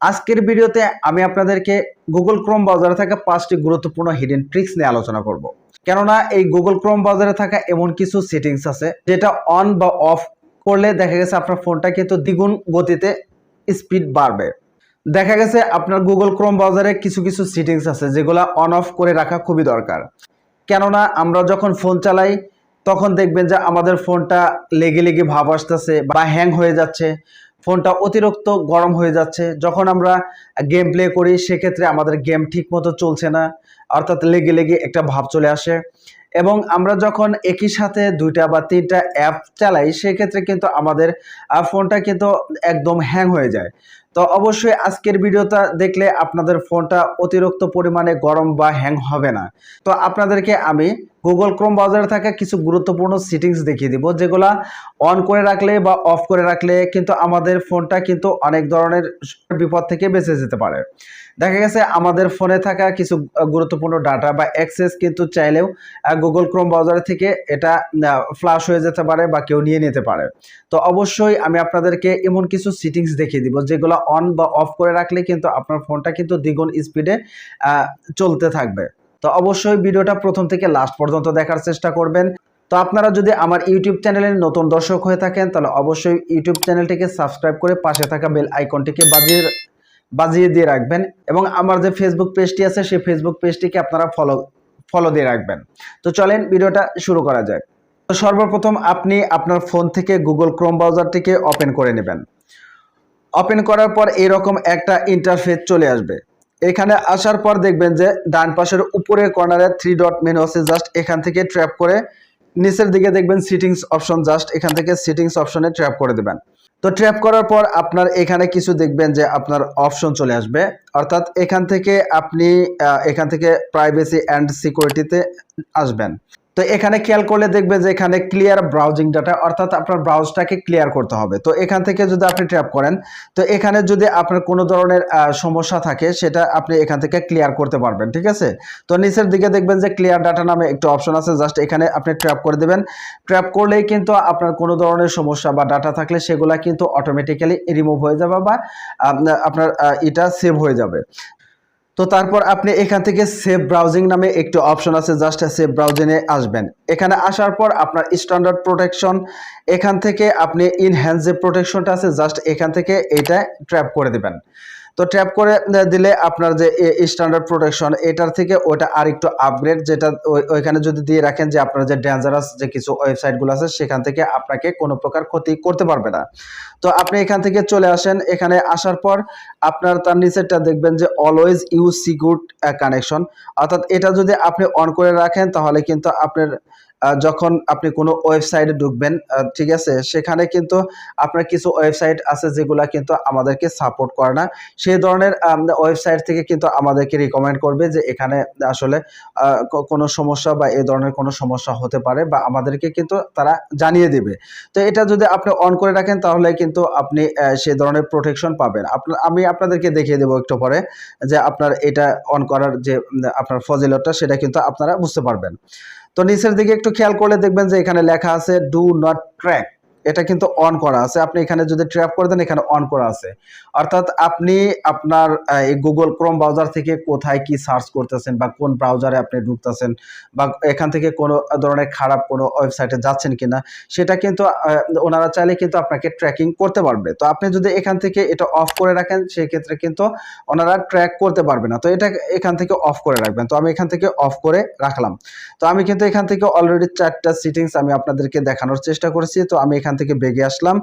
আজকের ভিডিওতে আমি আপনাদেরকে গুগল ক্রোম ব্রাউজারে থাকা 5টি গুরুত্বপূর্ণ হিডেন ট্রিক্স নিয়ে আলোচনা করব। কেননা এই গুগল ক্রোম ব্রাউজারে থাকা এমন কিছু সেটিংস আছে যেটা অন বা অফ করলে দেখা গেছে আপনার ফোনটা কিন্তু দ্বিগুণ গতিতে স্পিড বাড়বে। দেখা গেছে আপনার গুগল ক্রোম ব্রাউজারে কিছু কিছু সেটিংস আছে যেগুলো অন অফ করে রাখা খুবই দরকার। কেননা আমরা যখন ফোন চালাই তখন দেখবেন যে আমাদের ফোনটা লেগে লেগে ভাব আসতেছে বা হ্যাং হয়ে যাচ্ছে, ফোনটা অতিরিক্ত গরম হয়ে যাচ্ছে। যখন আমরা গেম প্লে করি সেক্ষেত্রে আমাদের গেম ঠিক মতো চলছে না, অর্থাৎ লেগে লেগে একটা ভাব চলে আসে। এবং আমরা যখন একই সাথে 2টা বা 3টা অ্যাপ চালাই সেক্ষেত্রে কিন্তু আমাদের ফোনটা কিন্তু একদম হ্যাং হয়ে যায়। তো অবশ্যই আজকের ভিডিওটা দেখলে আপনাদের ফোনটা অতিরিক্ত পরিমাণে গরম বা হ্যাং হবে না। তো আপনাদেরকে আমি গুগল ক্রোম ব্রাউজারে থাকা কিছু গুরুত্বপূর্ণ সেটিংস দেখিয়ে দিব যেগুলা অন করে রাখলে বা অফ করে রাখলে কিন্তু আমাদের ফোনটা কিন্তু অনেক ধরনের বিপদ থেকে বেঁচে যেতে পারে। দেখা গেছে আমাদের ফোনে থাকা কিছু গুরুত্বপূর্ণ ডাটা বা অ্যাক্সেস কিন্তু চাইলেও গুগল ক্রোম ব্রাউজার থেকে এটা ফ্লাশ হয়ে যেতে পারে বা কেউ নিয়ে নিতে পারে। তো অবশ্যই আমি আপনাদেরকে এমন কিছু সেটিংস দেখিয়ে দিব যেগুলো অন বা অফ করে রাখলে কিন্তু আপনার ফোনটা কিন্তু দ্বিগুণ স্পিডে চলতে থাকবে। তো অবশ্যই ভিডিওটা প্রথম থেকে লাস্ট পর্যন্ত দেখার চেষ্টা করবেন। তো আপনারা যদি আমার ইউটিউব চ্যানেলের নতুন দর্শক হয়ে থাকেন তাহলে অবশ্যই ইউটিউব চ্যানেলটিকে সাবস্ক্রাইব করে পাশে থাকা বেল আইকনটিকে বাজিয়ে দিয়ে রাখবেন এবং আমার যে ফেসবুক পেজটি আছে সেই ফেসবুক পেজটিকে আপনারা ফলো দিয়ে রাখবেন। তো চলেন ভিডিওটা শুরু করা যাক। তো সর্বপ্রথম আপনি আপনার ফোন থেকে গুগল ক্রোম ব্রাউজারটিকে ওপেন করে নেবেন। ওপেন করার পর এরকম একটা ইন্টারফেস চলে আসবে। এখানে আসার পর দেখবেন যে ডান পাশের উপরের কর্নারে 3 ডট মেনু আছে, জাস্ট এখান থেকে ট্র্যাপ করে নিচের দিকে দেখবেন সেটিংস অপশন, জাস্ট এখান থেকে সেটিংস অপশনে ট্র্যাপ করে দেবেন। তো ট্র্যাপ করার পর আপনার এখানে কিছু দেখবেন যে আপনার অপশন চলে আসবে, অর্থাৎ এখান থেকে আপনি এখান থেকে প্রাইভেসি অ্যান্ড সিকিউরিটিতে আসবেন। তো এখানে খেয়াল করলে দেখবে যে এখানে ক্লিয়ার ব্রাউজিং ডাটা, অর্থাৎ আপনার ব্রাউজটাকে ক্লিয়ার করতে হবে। তো এখান থেকে যদি আপনি ট্যাপ করেন তো এখানে যদি আপনার কোনো ধরনের সমস্যা থাকে সেটা আপনি এখান থেকে ক্লিয়ার করতে পারবেন, ঠিক আছে। তো নিচের দিকে দেখবেন যে ক্লিয়ার ডাটা নামে একটা অপশন আছে, জাস্ট এখানে আপনি ট্যাপ করে দেবেন। ট্যাপ করলেই কিন্তু আপনার কোনো ধরনের সমস্যা বা ডাটা থাকলে সেগুলা কিন্তু অটোমেটিক্যালি রিমুভ হয়ে যাবে বা আপনার এটা সেভ হয়ে যাবে। তো তারপর আপনি এখান থেকে সেভ ব্রাউজিং নামে একটি অপশন আছে, জাস্ট সেভ ব্রাউজিংয়ে আসবেন। এখানে আসার পর আপনার স্ট্যান্ডার্ড প্রোটেকশন, এখান থেকে আপনি ইনহ্যান্স যে প্রোটেকশনটা আছে জাস্ট এখান থেকে এটা ট্র্যাপ করে দেবেন। তো ট্যাপ করে দিলে আপনার যে স্ট্যান্ডার্ড প্রোটেকশন এটার থেকে ওটা আরেকটু আপগ্রেড, যেটা ওইখানে যদি দিয়ে রাখেন যে আপনার যে ডেঞ্জারাস যে কিছু ওয়েবসাইটগুলো আছে সেখান থেকে আপনাকে কোনো প্রকার ক্ষতি করতে পারবে না। তো আপনি এখান থেকে চলে আসেন। এখানে আসার পর আপনার তার নিচেরটা দেখবেন যে অলওয়েজ ইউজ সিকিউর কানেকশন, অর্থাৎ এটা যদি আপনি অন করে রাখেন তাহলে কিন্তু আপনার যখন আপনি কোনো ওয়েবসাইটে ঢুকবেন, ঠিক আছে, সেখানে কিন্তু আপনার কিছু ওয়েবসাইট আছে যেগুলা কিন্তু আমাদেরকে সাপোর্ট করে না। সেই ধরনের ওয়েবসাইট থেকে কিন্তু আমাদেরকে রিকমেন্ড করবে যে এখানে আসলে কোনো সমস্যা বা এই ধরনের কোনো সমস্যা হতে পারে বা আমাদেরকে কিন্তু তারা জানিয়ে দেবে। তো এটা যদি আপনি অন করে রাখেন তাহলে কিন্তু আপনি সেই ধরনের প্রোটেকশন পাবেন। আমি আপনাদেরকে দেখিয়ে দেবো একটু পরে যে আপনার এটা অন করার যে আপনার ফজিলতটা সেটা কিন্তু আপনারা বুঝতে পারবেন। তো নিচের দিকে একটু খেয়াল করলে দেখবেন যে এখানে লেখা আছে ডু নট ট্র্যাক, এটা কিন্তু অন করা আছে। আপনি এখানে যদি ট্র্যাপ করে দেন এখানে অন করা আছে, অর্থাৎ আপনি আপনার এই গুগল ক্রোম ব্রাউজার থেকে কোথায় কি সার্চ করতেছেন বা কোন ব্রাউজারে আপনি ঢুকতেছেন বা এখান থেকে কোনো ধরনের খারাপ কোনো ওয়েবসাইটে যাচ্ছেন কিনা সেটা কিন্তু ওনারা চাইলে কিন্তু আপনাকে ট্র্যাকিং করতে পারবে। তো আপনি যদি এখান থেকে এটা অফ করে রাখেন সেক্ষেত্রে কিন্তু ওনারা ট্র্যাক করতে পারবে না। তো এটা এখান থেকে অফ করে রাখবেন। তো আমি এখান থেকে অফ করে রাখলাম। তো আমি কিন্তু এখান থেকে অলরেডি 4টা সেটিংস আমি আপনাদেরকে দেখানোর চেষ্টা করেছি। তো আমি এখান থেকে ব্যাকে আসলাম।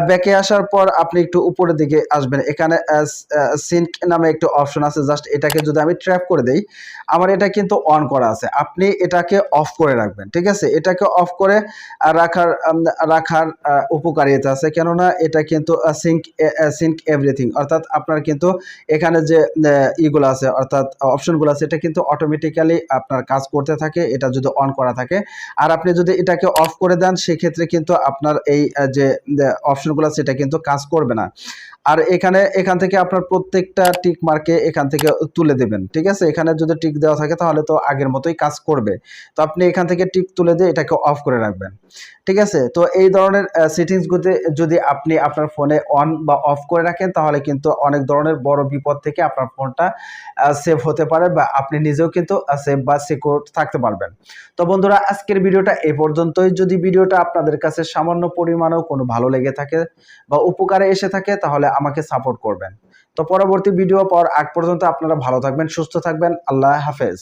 ব্যাকে আসার পর আপনি একটু উপরের দিকে আসবেন। এখানে সিঙ্ক নামে একটা অপশন আছে, জাস্ট এটাকে যদি আমি ট্র্যাপ করে দেই, আমার এটা কিন্তু অন করা আছে। আপনি এটাকে অফ করে রাখবেন, ঠিক আছে। এটাকে অফ করে রাখার উপকারিতা আছে, কেননা এটা কিন্তু সিঙ্ক এভরিথিং, অর্থাৎ আপনার কিন্তু এখানে যে ইগুলো আছে অর্থাৎ অপশনগুলো আছে এটা কিন্তু অটোমেটিক্যালি আপনার কাজ করতে থাকে এটা যদি অন করা থাকে। আর আপনি যদি এটাকে অফ করে দেন সেক্ষেত্রে কিন্তু আপনার এই যে অপশনগুলো আছে এটা কিন্তু কাজ করবে না। আর এখান থেকে আপনার প্রত্যেকটা টিক মার্কে এখান থেকে তুলে দেবেন, ঠিক আছে। এখানে যদি টিক দেওয়া থাকে তাহলে তো আগের মতোই কাজ করবে। তো আপনি এখান থেকে টিক তুলে দিয়ে এটাকে অফ করে রাখবেন, ঠিক আছে। তো এই ধরনের সেটিংসগুলোতে যদি আপনি আপনার ফোনে অন বা অফ করে রাখেন তাহলে কিন্তু অনেক ধরনের বড় বিপদ থেকে আপনার ফোনটা সেভ হতে পারে, বা আপনি নিজেও কিন্তু সেভ বা সিকিউর থাকতে পারবেন। তো বন্ধুরা, আজকের ভিডিওটা এ পর্যন্তই। যদি ভিডিওটা আপনাদের কাছে সামান্য পরিমাণেও কোনো ভালো লেগে থাকে বা উপকারে এসে থাকে তাহলে আমাকে সাপোর্ট করবেন। তো পরবর্তী ভিডিও পাওয়ার আগ পর্যন্ত আপনারা ভালো থাকবেন, সুস্থ থাকবেন। আল্লাহ হাফেজ।